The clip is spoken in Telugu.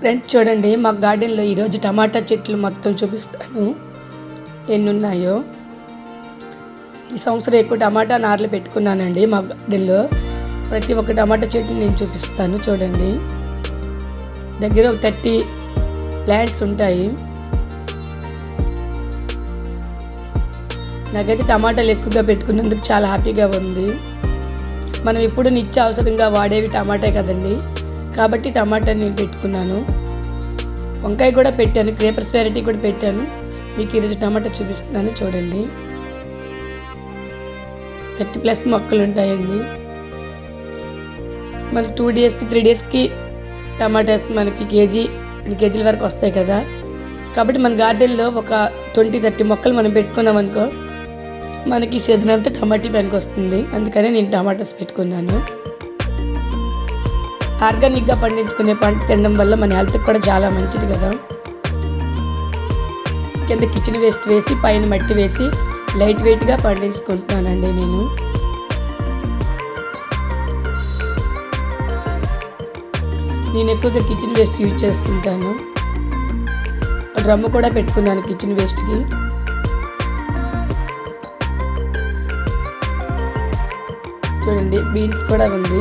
ఫ్రెండ్స్ చూడండి, మా గార్డెన్లో ఈరోజు టమాటా చెట్లు మొత్తం చూపిస్తాను ఎన్ని ఉన్నాయో. ఈ సంవత్సరం ఎక్కువ టమాటా నార్లు పెట్టుకున్నానండి మా గార్డెన్లో. ప్రతి ఒక్క టమాటా చెట్టు నేను చూపిస్తాను చూడండి. దగ్గర ఒక 30 ప్లాంట్స్ ఉంటాయి. నాకైతే టమాటాలు ఎక్కువగా పెట్టుకున్నందుకు చాలా హ్యాపీగా ఉంది. మనం ఎప్పుడు నిత్య అవసరంగా వాడేవి టమాటా కదండి, కాబట్టి టమాటా నేను పెట్టుకున్నాను. వంకాయ కూడా పెట్టాను, క్రేపర్స్ వెరైటీ కూడా పెట్టాను. మీకు ఈరోజు టమాటా చూపిస్తున్నాను చూడండి. 30+ మొక్కలు ఉంటాయండి. మనకి 2 డేస్కి 3 డేస్కి టమాటాస్ మనకి కేజీ 2 కేజీల వరకు వస్తాయి కదా. కాబట్టి మన గార్డెన్లో ఒక 20-30 మొక్కలు మనం పెట్టుకున్నాం అనుకో, మనకి సీజన్ అంతా టమాటా పనికి వస్తుంది. అందుకనే నేను టమాటాస్ పెట్టుకున్నాను. ఆర్గానిక్గా పండించుకునే పంట తినడం వల్ల మన హెల్త్కి కూడా చాలా మంచిది కదా. కింద కిచెన్ వేస్ట్ వేసి పైన మట్టి వేసి లైట్ వెయిట్గా పండించుకుంటున్నానండి నేను. ఎక్కువగా కిచెన్ వేస్ట్ యూజ్ చేస్తుంటాను. డ్రమ్ము కూడా పెట్టుకున్నాను కిచెన్ వేస్ట్కి. చూడండి, బీన్స్ కూడా ఉంది.